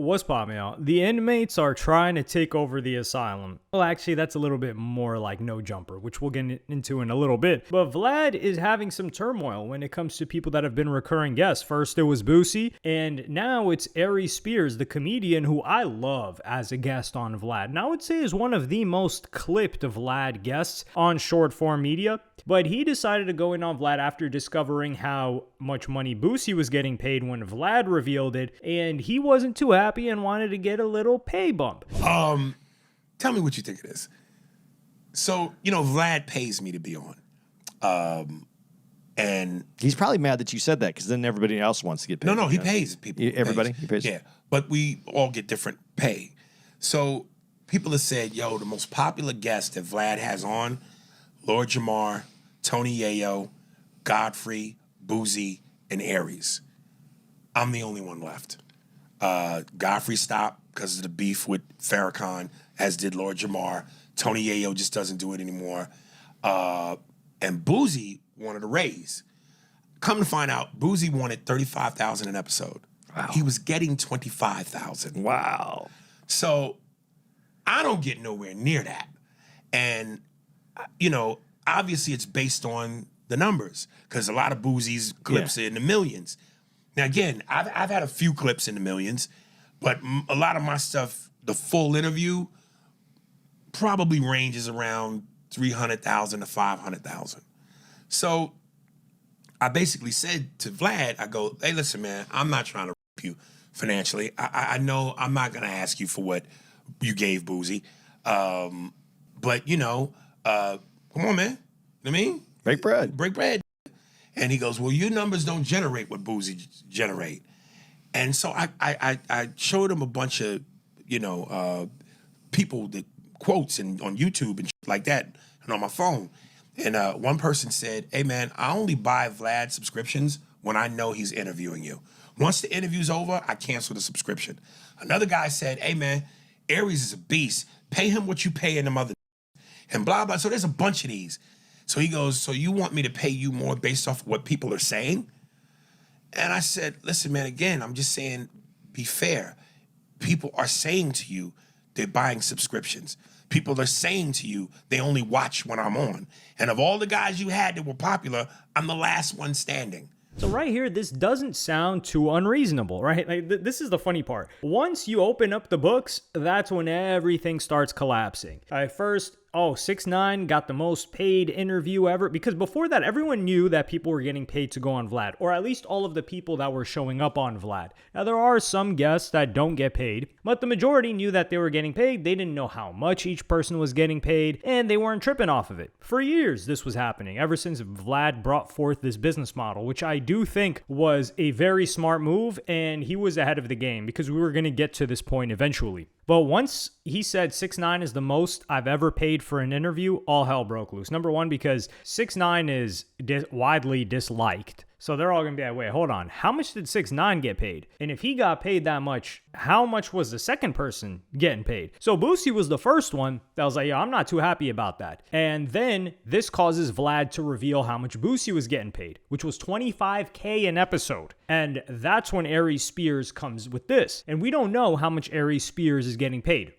What's popping out? The inmates are trying to take over the asylum. Well, actually, that's a little bit more like No Jumper, which we'll get into in a little bit. But Vlad is having some turmoil when it comes to people that have been recurring guests. First, it was Boosie, and now it's Aries Spears, the comedian who I love as a guest on Vlad. And I would say is one of the most clipped Vlad guests on short form media. But he decided to go in on Vlad after discovering how much money Boosie was getting paid when Vlad revealed it, and he wasn't too happy and wanted to get a little pay bump. Tell me what you think it is. So, Vlad pays me to be on. And he's probably mad that you said that because then everybody else wants to get paid. No, he pays people. Everybody? He pays? Yeah, but we all get different pay. So people have said, yo, the most popular guest that Vlad has on, Lord Jamar, Tony Yayo, Godfrey, Boozy, and Aries. I'm the only one left. Godfrey stopped because of the beef with Farrakhan, as did Lord Jamar. Tony Yayo just doesn't do it anymore. And Boozy wanted a raise. Come to find out, Boozy wanted $35,000 an episode. Wow. He was getting $25,000. Wow. So I don't get nowhere near that. And obviously it's based on the numbers because a lot of Boozy's clips are in the millions. Now, again, I've had a few clips in the millions, but a lot of my stuff, the full interview, probably ranges around $300,000 to $500,000. So I basically said to Vlad, I go, hey, listen, man, I'm not trying to rip you financially. I know I'm not going to ask you for what you gave Boozy. But, come on, man. You know what I mean? Break bread. Break bread. And he goes, well, your numbers don't generate what Boozy generate. And so I showed him a bunch of, people that quotes and on YouTube and shit like that and on my phone. And one person said, hey, man, I only buy Vlad subscriptions when I know he's interviewing you. Once the interview's over, I cancel the subscription. Another guy said, hey, man, Aries is a beast. Pay him what you pay in them other and blah, blah. So there's a bunch of these. So he goes, so you want me to pay you more based off of what people are saying? And I said, listen, man, again, I'm just saying, be fair. People are saying to you they're buying subscriptions. People are saying to you they only watch when I'm on. And of all the guys you had that were popular, I'm the last one standing. So right here, this doesn't sound too unreasonable, right? Like, this is the funny part. Once you open up the books, that's when everything starts collapsing. At first, 6ix9ine got the most paid interview ever, because before that, everyone knew that people were getting paid to go on Vlad, or at least all of the people that were showing up on Vlad. Now, there are some guests that don't get paid, but the majority knew that they were getting paid. They didn't know how much each person was getting paid, and they weren't tripping off of it. For years, this was happening, ever since Vlad brought forth this business model, which I do think was a very smart move, and he was ahead of the game, because we were going to get to this point eventually. But once he said 6ix9ine is the most I've ever paid for an interview, all hell broke loose. Number one, because 6ix9ine is widely disliked. So they're all going to be like, wait, hold on. How much did 6ix9ine get paid? And if he got paid that much, how much was the second person getting paid? So Boosie was the first one that was like, yo, I'm not too happy about that. And then this causes Vlad to reveal how much Boosie was getting paid, which was $25K an episode. And that's when Aries Spears comes with this. And we don't know how much Aries Spears is getting paid.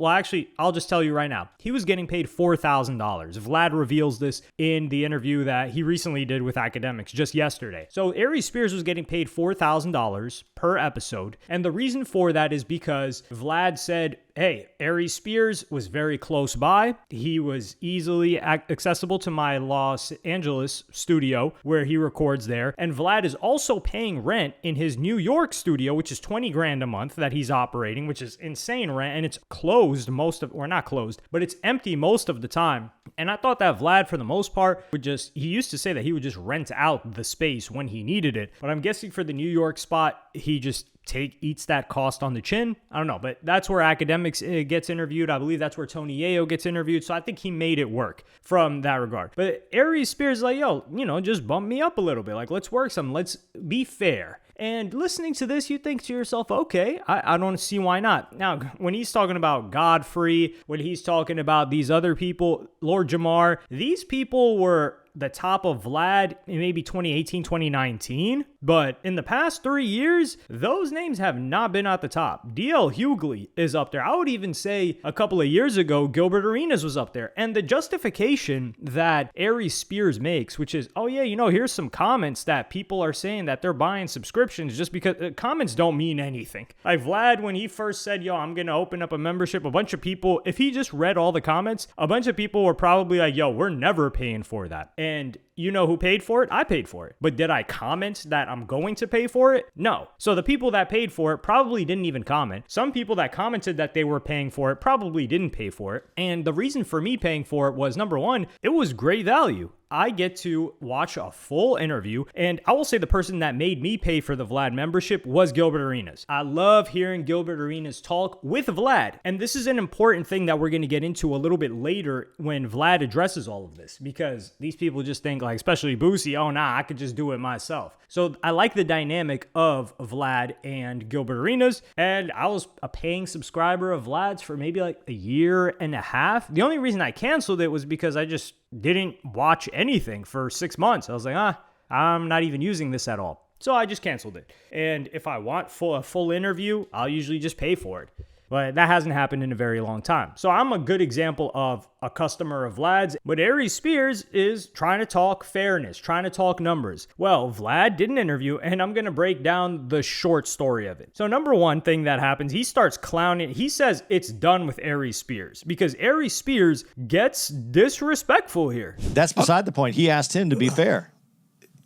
Actually, I'll just tell you right now. He was getting paid $4,000. Vlad reveals this in the interview that he recently did with Academics just yesterday. So Aries Spears was getting paid $4,000 per episode. And the reason for that is because Vlad said, hey, Aries Spears was very close by. He was easily accessible to my Los Angeles studio where he records there. And Vlad is also paying rent in his New York studio, which is $20,000 a month that he's operating, which is insane rent. And it's closed not closed, but it's empty most of the time. And I thought that Vlad, for the most part, he used to say that he would just rent out the space when he needed it. But I'm guessing for the New York spot, he just eats that cost on the chin. I don't know, but that's where Academics gets interviewed. I believe that's where Tony Yayo gets interviewed. So I think he made it work from that regard. But Aries Spears is like, yo, just bump me up a little bit. Like, let's work some. Let's be fair. And listening to this, you think to yourself, okay, I don't see why not. Now, when he's talking about Godfrey, when he's talking about these other people, Lord Jamar, these people were the top of Vlad in maybe 2018, 2019. But in the past 3 years, those names have not been at the top. DL Hughley is up there. I would even say a couple of years ago, Gilbert Arenas was up there. And the justification that Aries Spears makes, which is, oh yeah, here's some comments that people are saying that they're buying subscriptions just because comments don't mean anything. Like Vlad, when he first said, yo, I'm going to open up a membership, a bunch of people, if he just read all the comments, a bunch of people were probably like, yo, we're never paying for that. And you know who paid for it? I paid for it. But did I comment that I'm going to pay for it? No. So the people that paid for it probably didn't even comment. Some people that commented that they were paying for it probably didn't pay for it. And the reason for me paying for it was, number one, it was great value. I get to watch a full interview, and I will say the person that made me pay for the Vlad membership was Gilbert Arenas. I love hearing Gilbert Arenas talk with Vlad, and this is an important thing that we're going to get into a little bit later when Vlad addresses all of this, because these people just think, like, especially Boosie, oh nah, I could just do it myself. So I like the dynamic of Vlad and Gilbert Arenas, and I was a paying subscriber of Vlad's for maybe like a year and a half. The only reason I canceled it was because I just didn't watch anything for 6 months. I was like, I'm not even using this at all. So I just canceled it. And if I want a full interview, I'll usually just pay for it. But that hasn't happened in a very long time. So I'm a good example of a customer of Vlad's. But Aries Spears is trying to talk fairness, trying to talk numbers. Well, Vlad did an interview, and I'm going to break down the short story of it. So number one thing that happens, he starts clowning. He says it's done with Aries Spears because Aries Spears gets disrespectful here. That's beside the point. He asked him to be fair.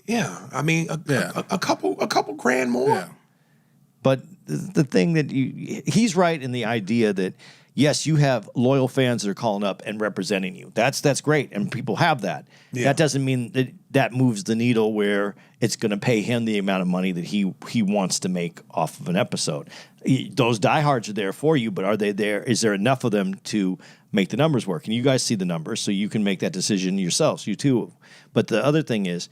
Yeah, I mean, a couple grand more. Yeah. But the thing that he's right in the idea that, yes, you have loyal fans that are calling up and representing you. That's great, and people have that. Yeah. That doesn't mean that moves the needle where it's going to pay him the amount of money that he wants to make off of an episode. Those diehards are there for you, but are they there? Is there enough of them to make the numbers work? And you guys see the numbers, so you can make that decision yourselves, you too. But the other thing is,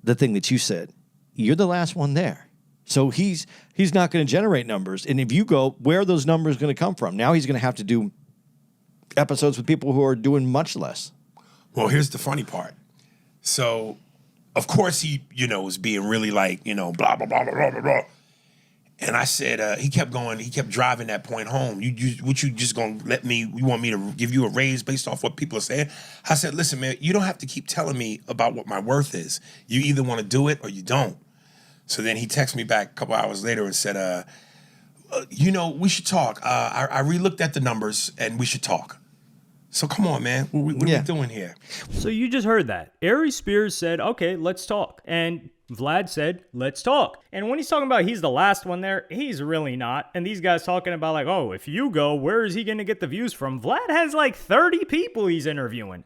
the thing that you said, you're the last one there. So he's not going to generate numbers. And if you go, where are those numbers going to come from? Now he's going to have to do episodes with people who are doing much less. Well, here's the funny part. So, of course, he, was being really like, blah, blah, blah, blah, blah, blah, blah. And I said, he kept driving that point home. You just going to you want me to give you a raise based off what people are saying? I said, listen, man, you don't have to keep telling me about what my worth is. You either want to do it or you don't. So then he texted me back a couple hours later and said, we should talk. I re-looked at the numbers and we should talk. So come on, man. What are we doing here? So you just heard that. Aries Spears said, okay, let's talk. And Vlad said, let's talk. And when he's talking about he's the last one there, he's really not. And these guys talking about like, oh, if you go, where is he going to get the views from? Vlad has like 30 people he's interviewing.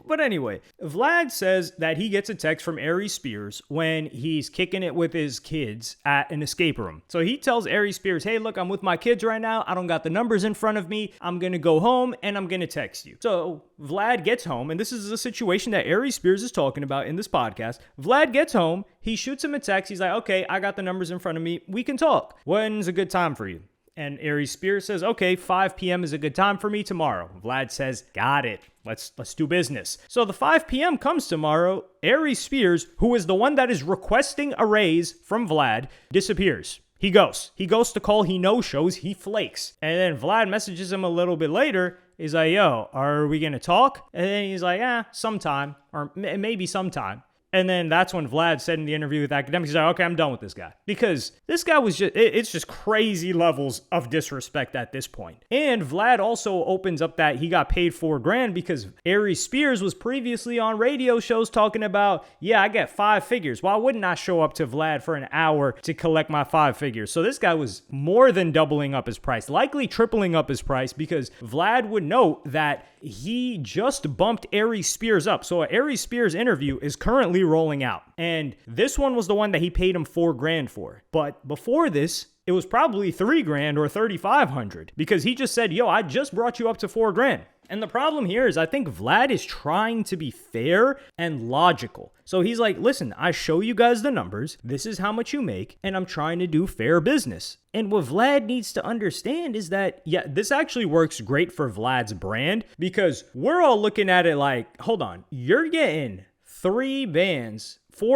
But anyway, Vlad says that he gets a text from Aries Spears when he's kicking it with his kids at an escape room. So he tells Aries Spears, hey, look, I'm with my kids right now. I don't got the numbers in front of me. I'm going to go home and I'm going to text you. So Vlad gets home, and this is a situation that Aries Spears is talking about in this podcast. Vlad gets home. He shoots him a text. He's like, okay, I got the numbers in front of me. We can talk. When's a good time for you? And Aries Spears says, okay, 5 p.m. is a good time for me tomorrow. Vlad says, got it. Let's do business. So the 5 p.m. comes tomorrow. Aries Spears, who is the one that is requesting a raise from Vlad, disappears. He goes to call. He no-shows. He flakes. And then Vlad messages him a little bit later. He's like, yo, are we going to talk? And then he's like, sometime, or maybe sometime. And then that's when Vlad said in the interview with Academics, he's like, okay, I'm done with this guy. Because this guy was it's just crazy levels of disrespect at this point. And Vlad also opens up that he got paid $4,000 because Aries Spears was previously on radio shows talking about, I get 5 figures. Why wouldn't I show up to Vlad for an hour to collect my 5 figures? So this guy was more than doubling up his price, likely tripling up his price, because Vlad would note that he just bumped Aries Spears up. So an Aries Spears interview is currently rolling out. And this one was the one that he paid him $4,000 for. But before this, it was probably $3,000 or $3,500 because he just said, I just brought you up to $4,000. And the problem here is I think Vlad is trying to be fair and logical. So he's like, listen, I show you guys the numbers. This is how much you make, and I'm trying to do fair business. And what Vlad needs to understand is that, this actually works great for Vlad's brand because we're all looking at it like, hold on, you're getting 4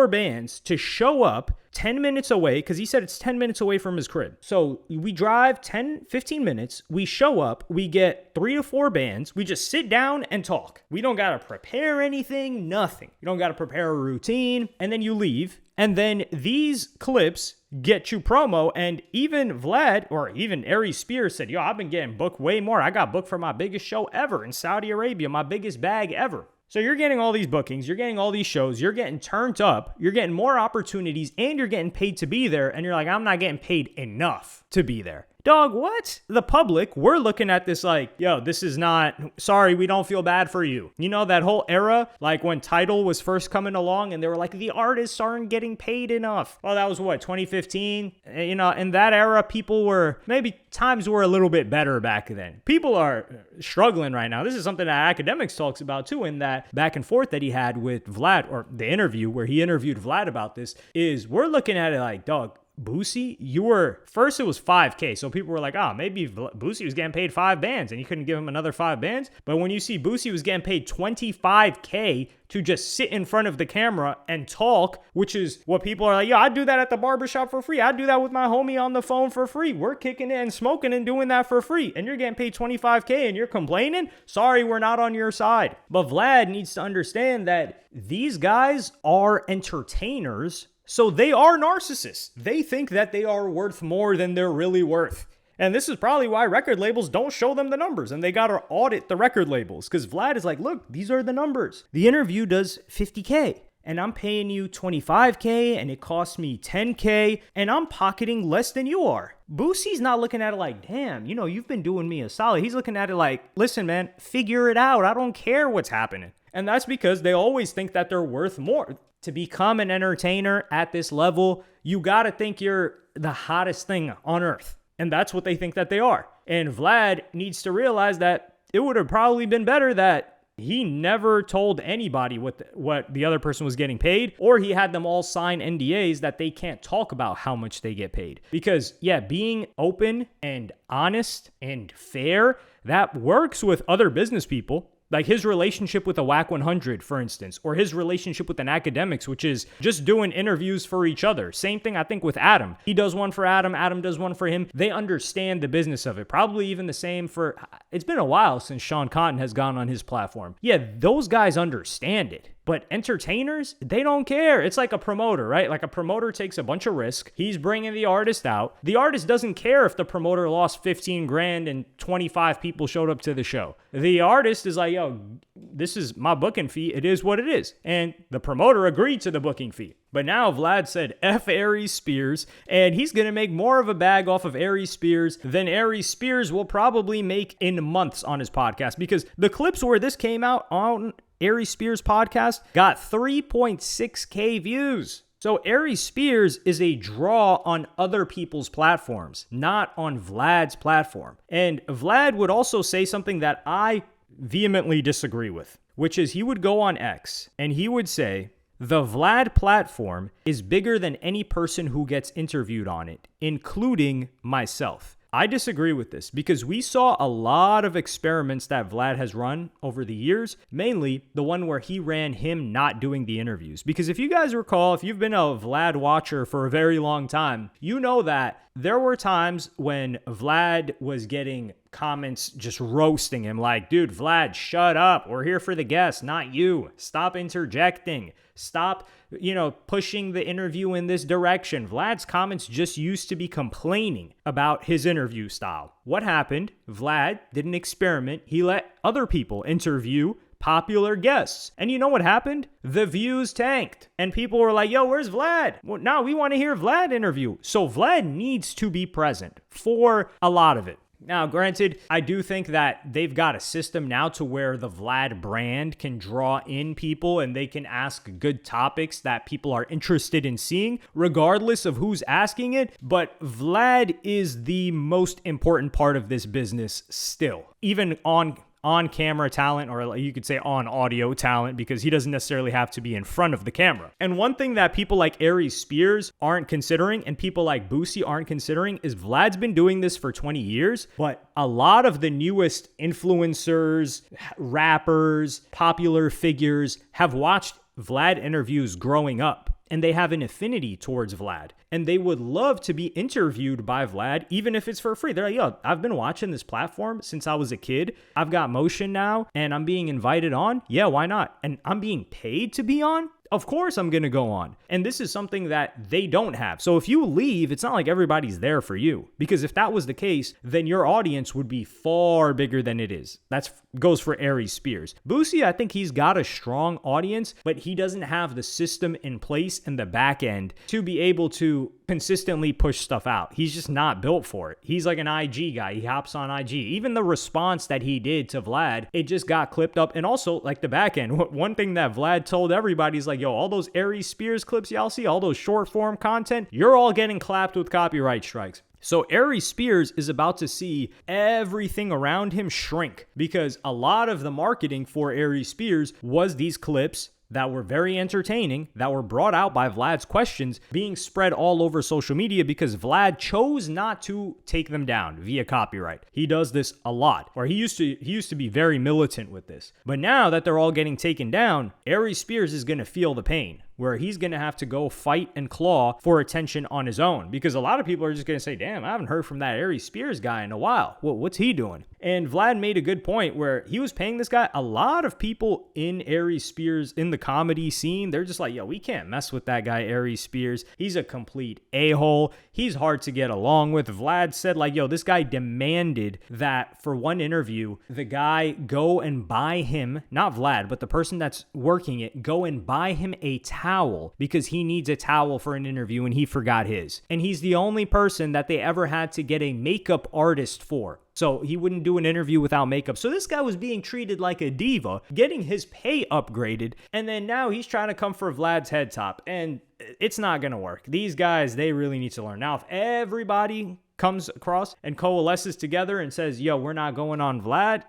bands to show up 10 minutes away, because he said it's 10 minutes away from his crib. So we drive 10, 15 minutes. We show up. We get 3 to 4 bands. We just sit down and talk. We don't got to prepare anything, nothing. You don't got to prepare a routine. And then you leave. And then these clips get you promo. And even Vlad or even Aries Spears said, yo, I've been getting booked way more. I got booked for my biggest show ever in Saudi Arabia, my biggest bag ever. So you're getting all these bookings, you're getting all these shows, you're getting turned up, you're getting more opportunities, and you're getting paid to be there. And you're like, I'm not getting paid enough to be there. Dog, what? The public, we're looking at this like, yo, this is not, sorry, we don't feel bad for you. You know, that whole era, like when Tidal was first coming along and they were like, the artists aren't getting paid enough. Well, that was what, 2015? You know, in that era, people were, maybe times were a little bit better back then. People are struggling right now. This is something that academics talks about too, in that back and forth that he had with Vlad, or the interview where he interviewed Vlad about this, is we're looking at it like, dog, Boosie, you were, first it was 5K. So people were like, oh, maybe Boosie was getting paid 5 bands and you couldn't give him another 5 bands. But when you see Boosie was getting paid 25K to just sit in front of the camera and talk, which is what people are like, yo, I'd do that at the barbershop for free. I'd do that with my homie on the phone for free. We're kicking it and smoking and doing that for free. And you're getting paid 25K and you're complaining? Sorry, we're not on your side. But Vlad needs to understand that these guys are entertainers. So they are narcissists. They think that they are worth more than they're really worth. And this is probably why record labels don't show them the numbers and they got to audit the record labels, because Vlad is like, look, these are the numbers. The interview does 50K and I'm paying you 25K and it costs me 10K and I'm pocketing less than you are. Boosie's not looking at it like, damn, you know, you've been doing me a solid. He's looking at it like, listen, man, figure it out. I don't care what's happening. And that's because they always think that they're worth more. To become an entertainer at this level, you got to think you're the hottest thing on earth. And that's what they think that they are. And Vlad needs to realize that it would have probably been better that he never told anybody what the other person was getting paid, or he had them all sign NDAs that they can't talk about how much they get paid. Because, yeah, being open and honest and fair, that works with other business people. Like his relationship with a WAC 100, for instance, or his relationship with an academics, which is just doing interviews for each other. Same thing, I think, with Adam. He does one for Adam. Adam does one for him. They understand the business of it. Probably even the same for, it's been a while since Sean Cotton has gone on his platform. Yeah, those guys understand it. But entertainers, they don't care. It's like a promoter, right? Like a promoter takes a bunch of risk. He's bringing the artist out. The artist doesn't care if the promoter lost 15 grand and 25 people showed up to the show. The artist is like, yo, this is my booking fee. It is what it is. And the promoter agreed to the booking fee. But now Vlad said F Aries Spears, and he's going to make more of a bag off of Aries Spears than Aries Spears will probably make in months on his podcast, because the clips where this came out on Aries Spears podcast got 3.6K views. So Aries Spears is a draw on other people's platforms, not on Vlad's platform. And Vlad would also say something that I vehemently disagree with, which is he would go on X and he would say, the Vlad platform is bigger than any person who gets interviewed on it, including myself. I disagree with this because we saw a lot of experiments that Vlad has run over the years, mainly the one where he ran him not doing the interviews. Because if you guys recall, if you've been a Vlad watcher for a very long time, you know that there were times when Vlad was getting comments just roasting him like, dude, Vlad, shut up. We're here for the guests, not you. Stop interjecting. Stop, pushing the interview in this direction. Vlad's comments just used to be complaining about his interview style. What happened? Vlad did an experiment. He let other people interview popular guests. And you know what happened? The views tanked. And people were like, yo, where's Vlad? Well, now we want to hear Vlad interview. So Vlad needs to be present for a lot of it. Now, granted, I do think that they've got a system now to where the Vlad brand can draw in people and they can ask good topics that people are interested in seeing, regardless of who's asking it. But Vlad is the most important part of this business still, even on camera talent, or you could say on audio talent, because he doesn't necessarily have to be in front of the camera. And one thing that people like Aries Spears aren't considering and people like Boosie aren't considering is Vlad's been doing this for 20 years, but a lot of the newest influencers, rappers, popular figures have watched Vlad interviews growing up. and they have an affinity towards Vlad, and they would love to be interviewed by Vlad, even if it's for free. They're like, yo, I've been watching this platform since I was a kid. I've got motion now, and I'm being invited on. Yeah, why not? And I'm being paid to be on? Of course I'm going to go on. And this is something that they don't have. So if you leave, it's not like everybody's there for you. Because if that was the case, then your audience would be far bigger than it is. That goes for Aries Spears. Boosie, I think he's got a strong audience, but he doesn't have the system in place and the back end to be able to consistently push stuff out. He's just not built for it. He's like an IG guy. He hops on IG. Even the response that he did to Vlad, it just got clipped up. And also, like the back end, one thing that Vlad told everybody is like, yo, all those Aries Spears clips y'all see, all those short form content, you're all getting clapped with copyright strikes. So Aries Spears is about to see everything around him shrink because a lot of the marketing for Aries Spears was these clips that were very entertaining, that were brought out by Vlad's questions, being spread all over social media because Vlad chose not to take them down via copyright. He does this a lot, or he used to be very militant with this. But now that they're all getting taken down, Aries Spears is going to feel the pain, where he's going to have to go fight and claw for attention on his own. Because a lot of people are just going to say, damn, I haven't heard from that Aries Spears guy in a while. What's he doing? And Vlad made a good point where he was paying this guy. A lot of people in Aries Spears, in the comedy scene, they're just like, yo, we can't mess with that guy Aries Spears. He's a complete a-hole. He's hard to get along with. Vlad said like, yo, this guy demanded that for one interview, the guy go and buy him, not Vlad, but the person that's working it, go and buy him a towel because he needs a towel for an interview and he forgot his. And he's the only person that they ever had to get a makeup artist for. So he wouldn't do an interview without makeup. So this guy was being treated like a diva, getting his pay upgraded, and then now he's trying to come for Vlad's head top. And it's not going to work. These guys, they really need to learn. Now, if everybody comes across and coalesces together and says, yo, we're not going on Vlad,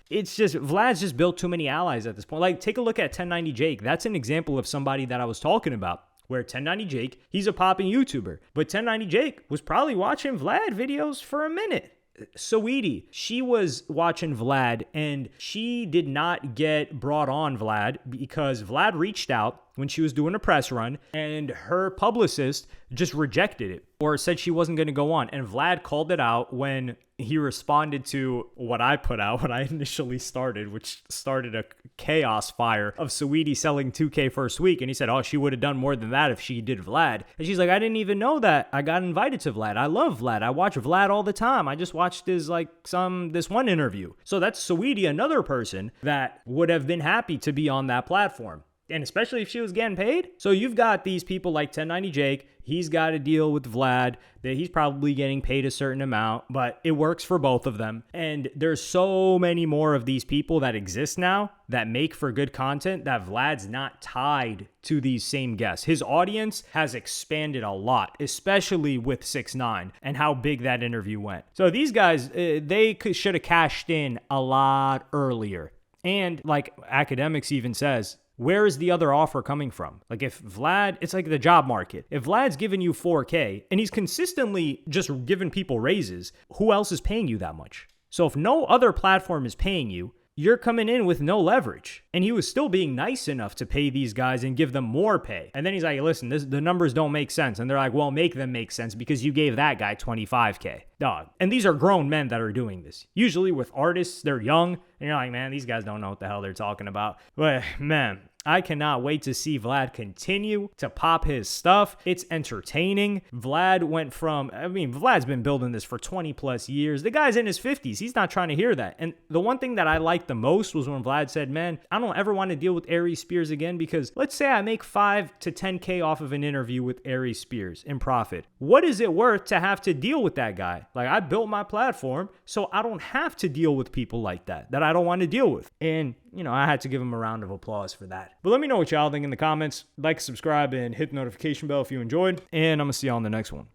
it's just, Vlad's just built too many allies at this point. Like, take a look at 1090 Jake. That's an example of somebody that I was talking about. Where 1090 Jake, he's a popping YouTuber. But 1090 Jake was probably watching Vlad videos for a minute. Saweetie, she was watching Vlad and she did not get brought on Vlad because Vlad reached out when she was doing a press run and her publicist just rejected it or said she wasn't going to go on. And Vlad called it out when he responded to what I put out, what I initially started, which started a chaos fire of Saweetie selling 2K first week. And he said, oh, she would have done more than that if she did Vlad. And she's like, I didn't even know that I got invited to Vlad. I love Vlad. I watch Vlad all the time. I just watched his this one interview. So that's Saweetie, another person that would have been happy to be on that platform. And especially if she was getting paid. So you've got these people like 1090 Jake. He's got to deal with Vlad that he's probably getting paid a certain amount, but it works for both of them. And there's so many more of these people that exist now that make for good content that Vlad's not tied to these same guests. His audience has expanded a lot, especially with 6ix9ine and how big that interview went. So these guys, they should have cashed in a lot earlier. And like Academics even says, where is the other offer coming from? Like if Vlad, it's like the job market. If Vlad's giving you 4K and he's consistently just giving people raises, who else is paying you that much? So if no other platform is paying you, you're coming in with no leverage. And he was still being nice enough to pay these guys and give them more pay. And then he's like, listen, the numbers don't make sense. And they're like, well, make them make sense because you gave that guy 25K. Dog. And these are grown men that are doing this. Usually with artists, they're young. And you're like, man, these guys don't know what the hell they're talking about. But man, I cannot wait to see Vlad continue to pop his stuff. It's entertaining. Vlad's been building this for 20 plus years. The guy's in his 50s. He's not trying to hear that. And the one thing that I liked the most was when Vlad said, man, I don't ever want to deal with Aries Spears again because let's say I make 5 to 10K off of an interview with Aries Spears in profit. What is it worth to have to deal with that guy? Like I built my platform so I don't have to deal with people like that I don't want to deal with. And I had to give him a round of applause for that. But let me know what y'all think in the comments. Like, subscribe, and hit the notification bell if you enjoyed. And I'm going to see y'all on the next one.